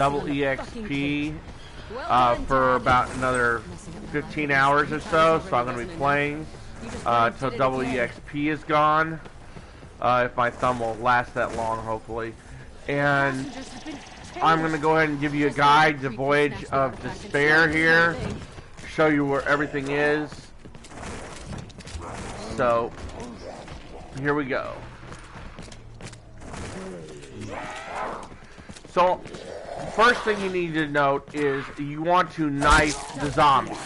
double EXP for about another 15 hours or so. So I'm going to be playing till double EXP is gone. If my thumb will last that long, hopefully. And I'm going to go ahead and give you a guide to Voyage of Despair here. Show you where everything is. So, here we go. So, first thing you need to note is you want to knife the zombies.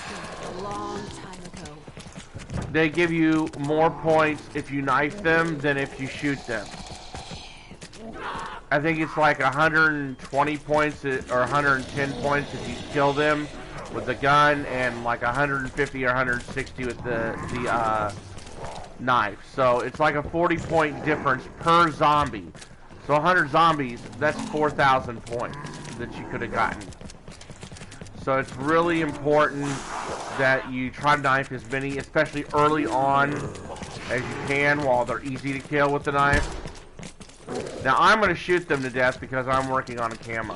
They give you more points if you knife them than if you shoot them. I think it's like 120 points or 110 points if you kill them with the gun, and like 150 or 160 with the knife. So it's like a 40-point difference per zombie. So 100 zombies, that's 4,000 points that you could have gotten. So it's really important that you try to knife as many, especially early on, as you can while they're easy to kill with the knife. Now I'm going to shoot them to death because I'm working on a camo.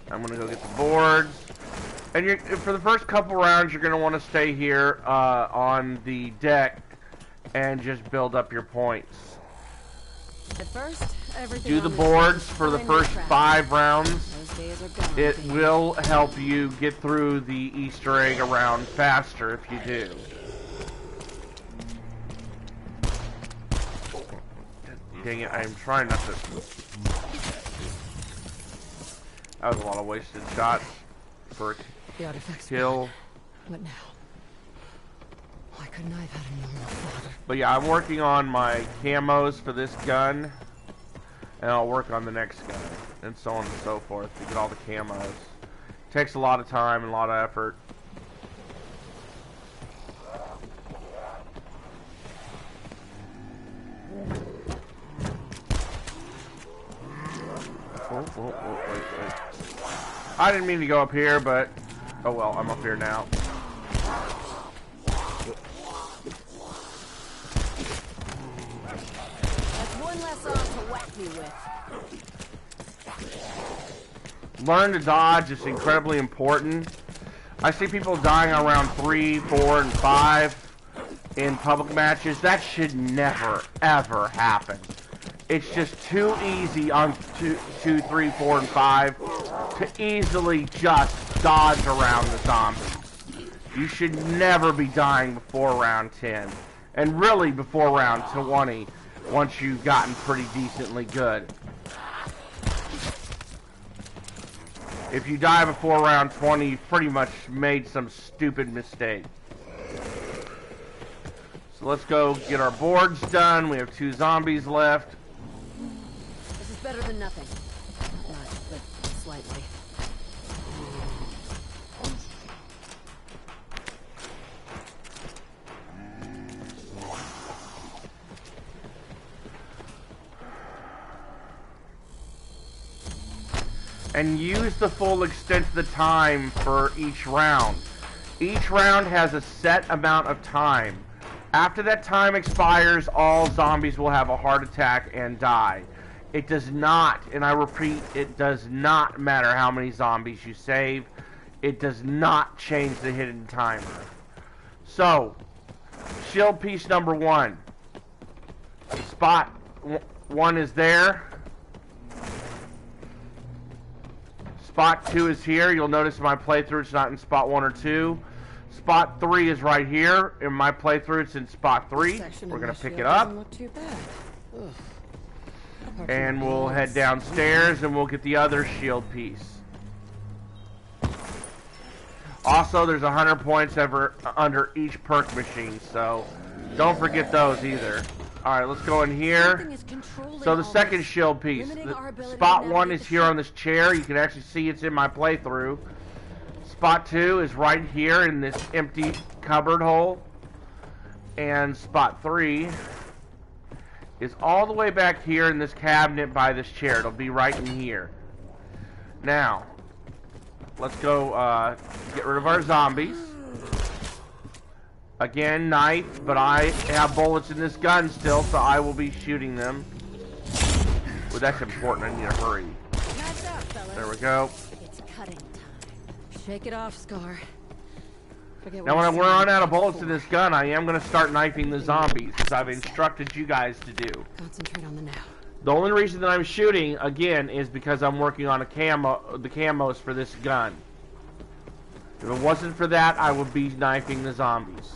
I'm going to go get the boards. And for the first couple rounds, you're going to want to stay here on the deck and just build up your points. At first, do the boards for the first 5 rounds. It will help you get through the Easter egg around faster if you do. Dang it, I'm trying not to... That was a lot of wasted shots for a kill. What now? Why couldn't I have had a normal father? But yeah, I'm working on my camos for this gun, and I'll work on the next gun, and so on and so forth to get all the camos. Takes a lot of time and a lot of effort. Wait. I didn't mean to go up here, but oh well, I'm up here now. Learn to dodge is incredibly important. I see people dying around 3, 4, and 5 in public matches. That should never, ever happen. It's just too easy on 2, 3, 4, and 5 to easily just dodge around the zombies. You should never be dying before round 10. And really before round 20, once you've gotten pretty decently good. If you die before round 20, you've pretty much made some stupid mistake. So let's go get our boards done. We have 2 zombies left. This is better than nothing. Not much, but slightly. And use the full extent of the time for each round. Each round has a set amount of time. After that time expires, all zombies will have a heart attack and die. It does not, and I repeat, it does not matter how many zombies you save. It does not change the hidden timer. So, shield piece number 1. Spot 1 is there. Spot 2 is here. You'll notice in my playthrough it's not in spot 1 or 2. Spot 3 is right here. In my playthrough it's in spot 3. We're going to pick it up. And we'll head downstairs and we'll get the other shield piece. Also, there's 100 points under each perk machine, so don't forget those either. Alright, let's go in here. So the second shield piece. Spot 1 is here on this chair. You can actually see it's in my playthrough. Spot 2 is right here in this empty cupboard hole. And spot 3 is all the way back here in this cabinet by this chair. It'll be right in here. Now, let's go get rid of our zombies. Again, knife, but I have bullets in this gun still, so I will be shooting them. Well, that's important. I need to hurry. Match out, fellas. There we go. It's cutting time. Shake it off, Scar. Forget Now, what when you we're said on out of bullets in before. this gun, I am going to start knifing the zombies, as I've instructed you guys to do. Concentrate on the now. The only reason that I'm shooting, again, is because I'm working on the camos for this gun. If it wasn't for that, I would be knifing the zombies.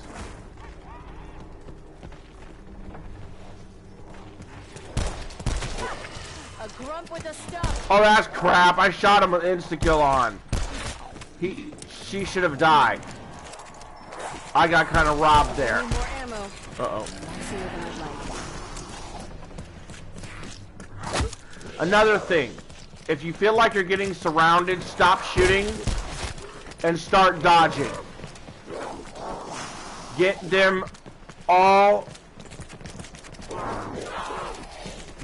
A grump with the stuff. Oh, that's crap. I shot him with insta-kill on. She should have died. I got kind of robbed there. Need more ammo. Uh-oh. See what I like. Another thing. If you feel like you're getting surrounded, stop shooting and start dodging. Get them all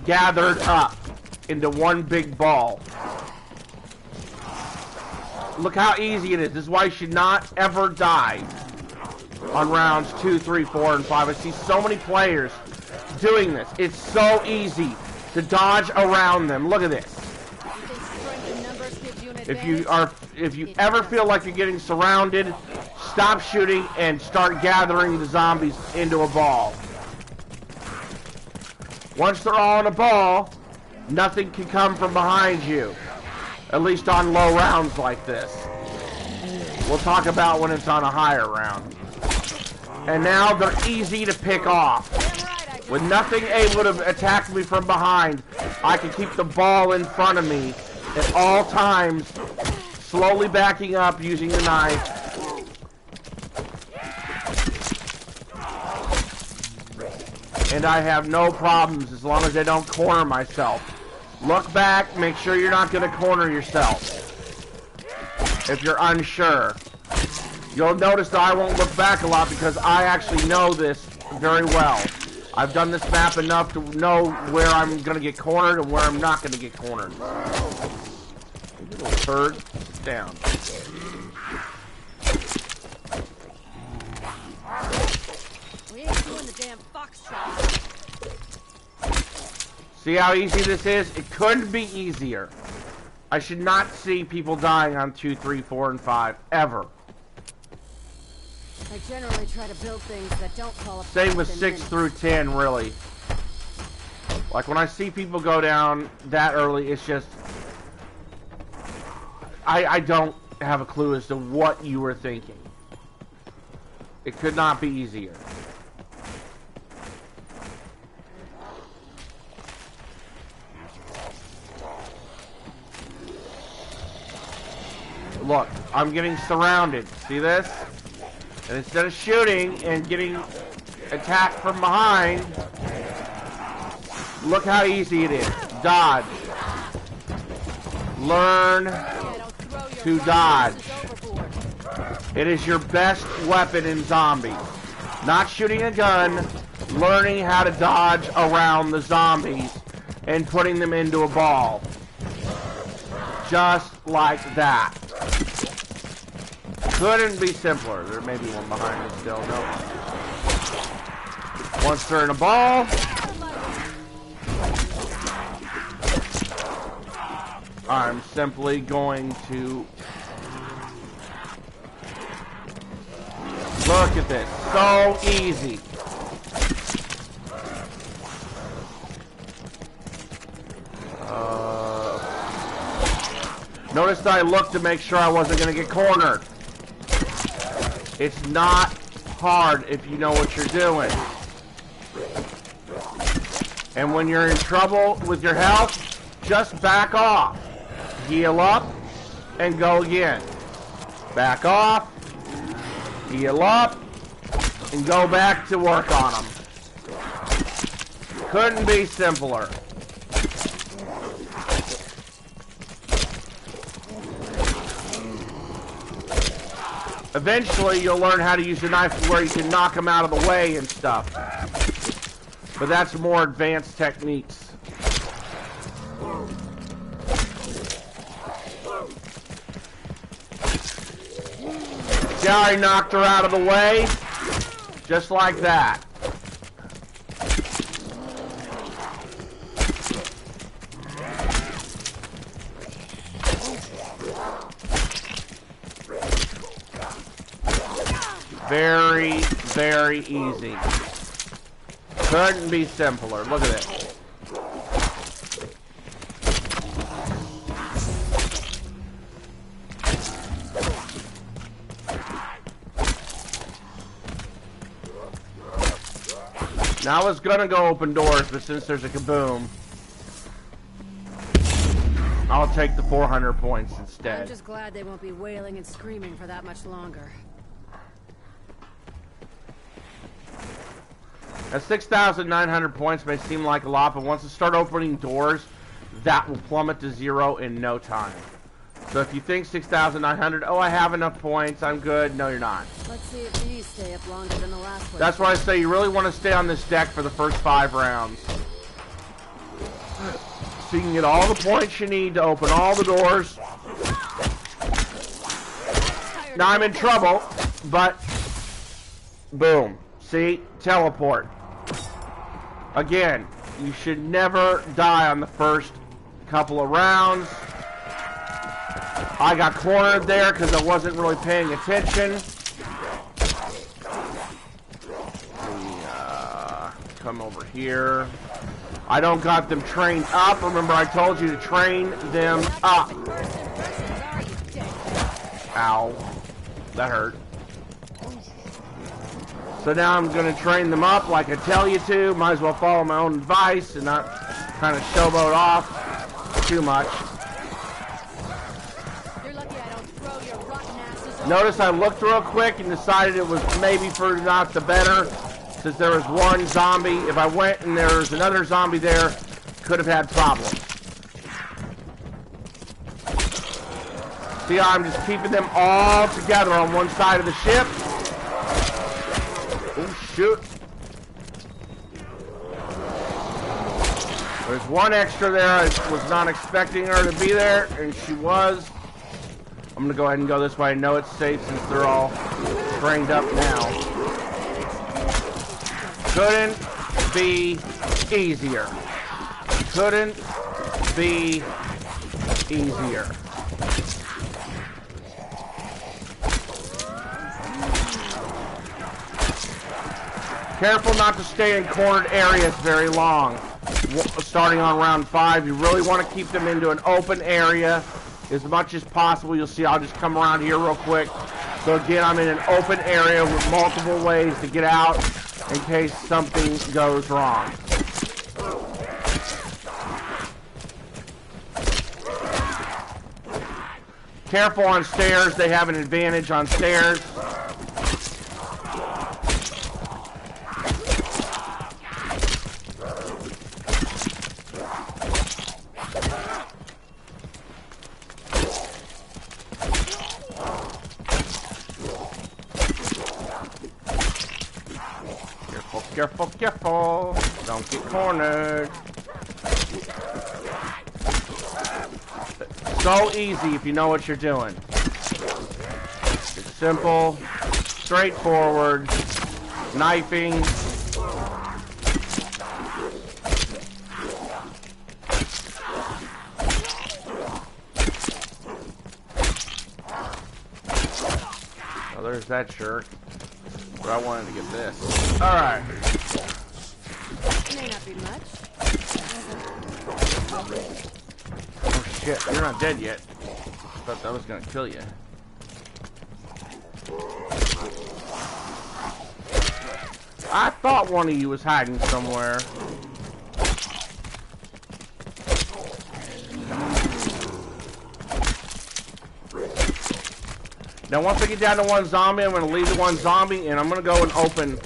gathered up into one big ball. Look how easy it is. This is why you should not ever die on rounds 2, 3, 4, and 5. I see so many players doing this. It's so easy to dodge around them. Look at this. If you ever feel like you're getting surrounded, stop shooting and start gathering the zombies into a ball. Once they're all in a ball, nothing can come from behind you. At least on low rounds like this. We'll talk about when it's on a higher round. And now they're easy to pick off. With nothing able to attack me from behind, I can keep the ball in front of me at all times, slowly backing up using the knife. And I have no problems as long as I don't corner myself. Look back, make sure you're not going to corner yourself. If you're unsure. You'll notice that I won't look back a lot because I actually know this very well. I've done this map enough to know where I'm going to get cornered and where I'm not going to get cornered. You little turd. Down. We ain't doing the damn foxtrot. See how easy this is? It couldn't be easier. I should not see people dying on 2, 3, 4, and 5, ever. I generally try to build things that don't call up. Same with 6 through 10, really. Like when I see people go down that early, it's just... I don't have a clue as to what you were thinking. It could not be easier. Look, I'm getting surrounded. See this? And instead of shooting and getting attacked from behind, look how easy it is. Dodge. Learn to dodge. It is your best weapon in zombies. Not shooting a gun, learning how to dodge around the zombies and putting them into a ball. Just like that. Couldn't be simpler. There may be one behind us still. No. Once they're in a ball, I'm simply going to look at this. So easy. Notice that I looked to make sure I wasn't going to get cornered. It's not hard if you know what you're doing. And when you're in trouble with your health, just back off. Heal up and go again. Back off, heal up, and go back to work on them. Couldn't be simpler. Eventually, you'll learn how to use a knife where you can knock them out of the way and stuff. But that's more advanced techniques. See how I knocked her out of the way? Just like that. Very, very easy. Couldn't be simpler. Look at it. Now I was gonna go open doors, but since there's a kaboom, I'll take the 400 points instead. I'm just glad they won't be wailing and screaming for that much longer. At 6,900 points may seem like a lot, but once you start opening doors, that will plummet to 0 in no time. So if you think 6,900, oh, I have enough points, I'm good. No, you're not. Let's see if these stay up longer than the last one. That's why I say you really want to stay on this deck for the first 5 rounds. So you can get all the points you need to open all the doors. Now I'm in trouble, but boom. See? Teleport. Again, you should never die on the first couple of rounds. I got cornered there because I wasn't really paying attention. Come over here. I don't got them trained up. Remember, I told you to train them up. Ow. That hurt. So now I'm going to train them up like I tell you to. Might as well follow my own advice and not kind of showboat off too much. Notice I looked real quick and decided it was maybe for not the better, since there was one zombie. If I went and there was another zombie there, could have had problems. See how I'm just keeping them all together on one side of the ship? Oh, shoot. There's one extra there. I was not expecting her to be there, and she was. I'm going to go ahead and go this way. I know it's safe since they're all trained up now. Couldn't be easier. Couldn't be easier. Careful not to stay in cornered areas very long. Starting on round 5, you really want to keep them into an open area as much as possible. You'll see I'll just come around here real quick. So again, I'm in an open area with multiple ways to get out in case something goes wrong. Careful on stairs. They have an advantage on stairs. Careful, careful. Don't get cornered. So easy if you know what you're doing. It's simple, straightforward, knifing. Oh, there's that jerk. But I wanted to get this. Alright. May not be much. Oh shit, you're not dead yet. I thought that was gonna kill you. I thought one of you was hiding somewhere. Now once I get down to one zombie, I'm going to leave the one zombie, and I'm going to go and open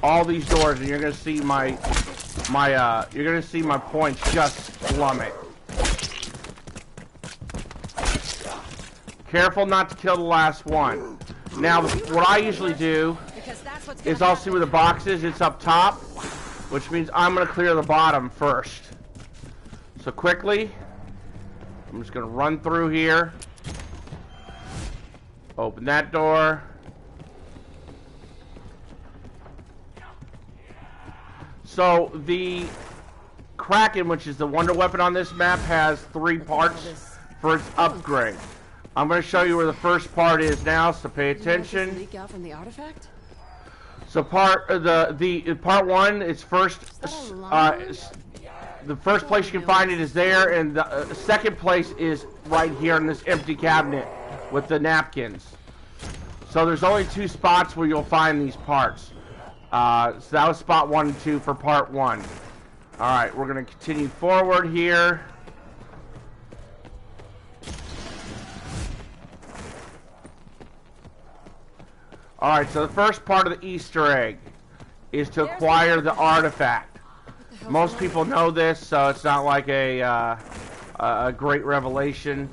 all these doors, and you're going to see you're going to see my points just plummet. Careful not to kill the last one. Now, what I usually do is I'll see where the box is. It's up top, which means I'm going to clear the bottom first. So quickly, I'm just going to run through here. Open that door. So the Kraken, which is the wonder weapon on this map, has 3 parts for its upgrade. I'm going to show you where the first part is now, so pay attention. Leak out from the artifact? So part one is first. The first place you can find it is there, and the second place is right here in this empty cabinet with the napkins. So there's only 2 spots where you'll find these parts. So that was spot 1 and 2 for part 1. Alright, we're going to continue forward here. Alright, so the first part of the Easter egg is to acquire the artifact. Most people know this, so it's not like a great revelation.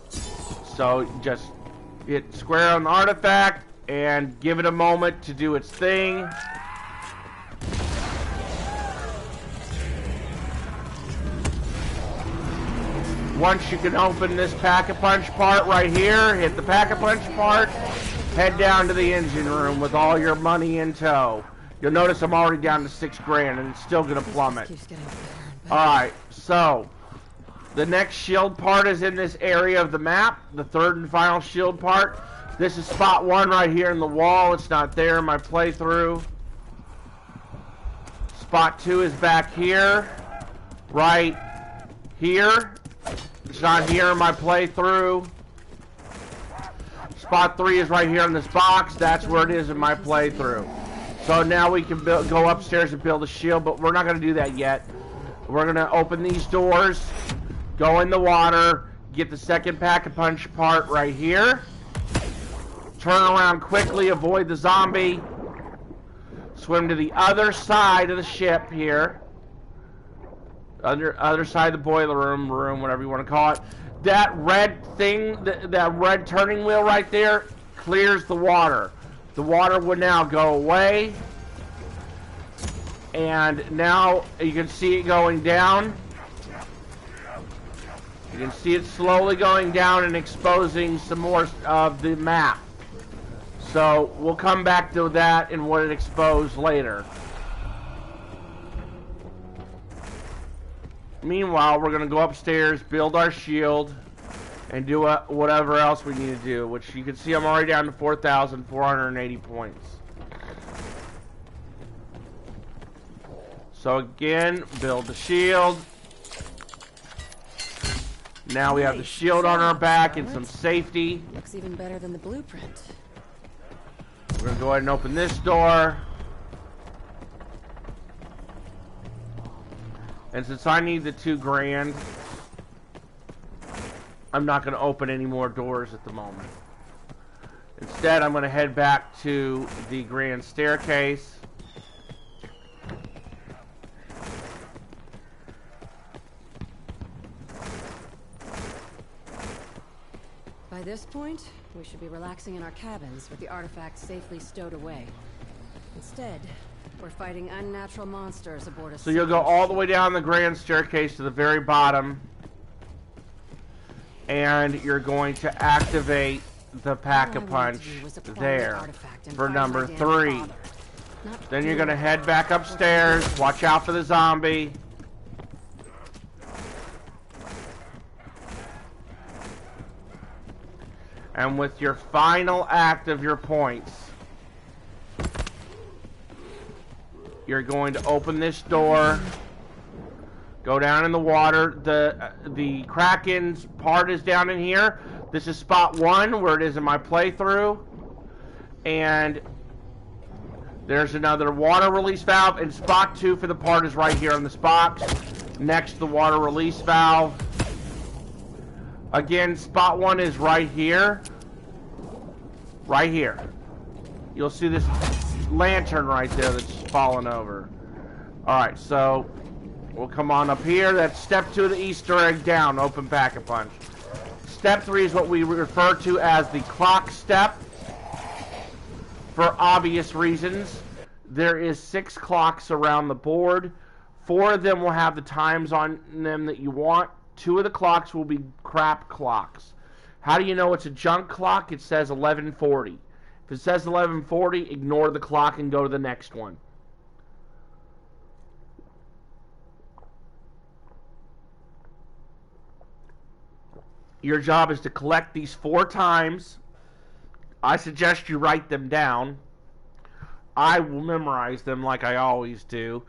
So just hit square on the artifact and give it a moment to do its thing. Once you can open this Pack-a-Punch part right here, hit the Pack-a-Punch part, head down to the engine room with all your money in tow. You'll notice I'm already down to $6,000 and it's still gonna plummet. Alright, so the next shield part is in this area of the map, the third and final shield part. This is spot 1 right here in the wall. It's not there in my playthrough. Spot 2 is back here, right here. It's not here in my playthrough. Spot 3 is right here in this box. That's where it is in my playthrough. So now we can go upstairs and build a shield, but we're not going to do that yet. We're going to open these doors, go in the water, get the second Pack-a-Punch part right here. Turn around quickly, avoid the zombie. Swim to the other side of the ship here. Other side of the boiler room, whatever you want to call it. That red thing, that red turning wheel right there, clears the water. The water would now go away. And now you can see it going down. You can see it slowly going down and exposing some more of the map. So we'll come back to that and what it exposed later. Meanwhile, we're going to go upstairs, build our shield, and do whatever else we need to do, which you can see I'm already down to 4,480 points. So again, build the shield. Now we have the shield on our back and some safety. Looks even better than the blueprint. We're going to go ahead and open this door. And since I need the $2,000, I'm not going to open any more doors at the moment. Instead, I'm going to head back to the grand staircase. By this point, we should be relaxing in our cabins with the artifacts safely stowed away. Instead, we're fighting unnatural monsters aboard a... So you'll go all the way down the grand staircase to the very bottom. And you're going to activate the Pack-a-Punch there for number 3. Then you're going to head back upstairs. Watch out for the zombie. And with your final act of your points, you're going to open this door, go down in the water. The Kraken's part is down in here. This is spot 1 where it is in my playthrough. And there's another water release valve. And spot 2 for the part is right here in this box, next to the water release valve. Again, spot 1 is right here. Right here. You'll see this lantern right there that's fallen over. Alright, so we'll come on up here. That's step 2 of the Easter egg down. Open Pack-a-Punch. Step 3 is what we refer to as the clock step. For obvious reasons. There is 6 clocks around the board. 4 of them will have the times on them that you want. 2 of the clocks will be crap clocks. How do you know it's a junk clock? It says 11:40. If it says 11:40, ignore the clock and go to the next one. Your job is to collect these 4 times. I suggest you write them down. I will memorize them like I always do.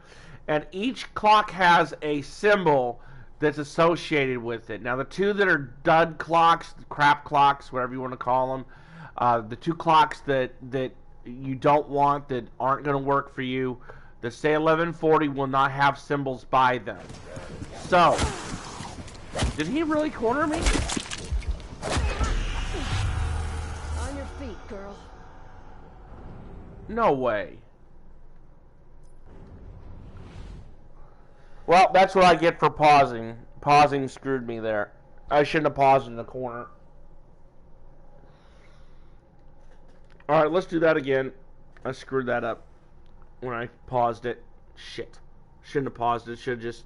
And each clock has a symbol that's associated with it. Now, the two that are dud clocks, crap clocks, whatever you want to call them, the two clocks that you don't want, that aren't going to work for you, that say 1140 will not have symbols by them. So, did he really corner me? On your feet, girl. No way. Well, that's what I get for pausing. Pausing screwed me there. I shouldn't have paused in the corner. Alright, let's do that again. I screwed that up when I paused it. Shit. Shouldn't have paused it. Should have just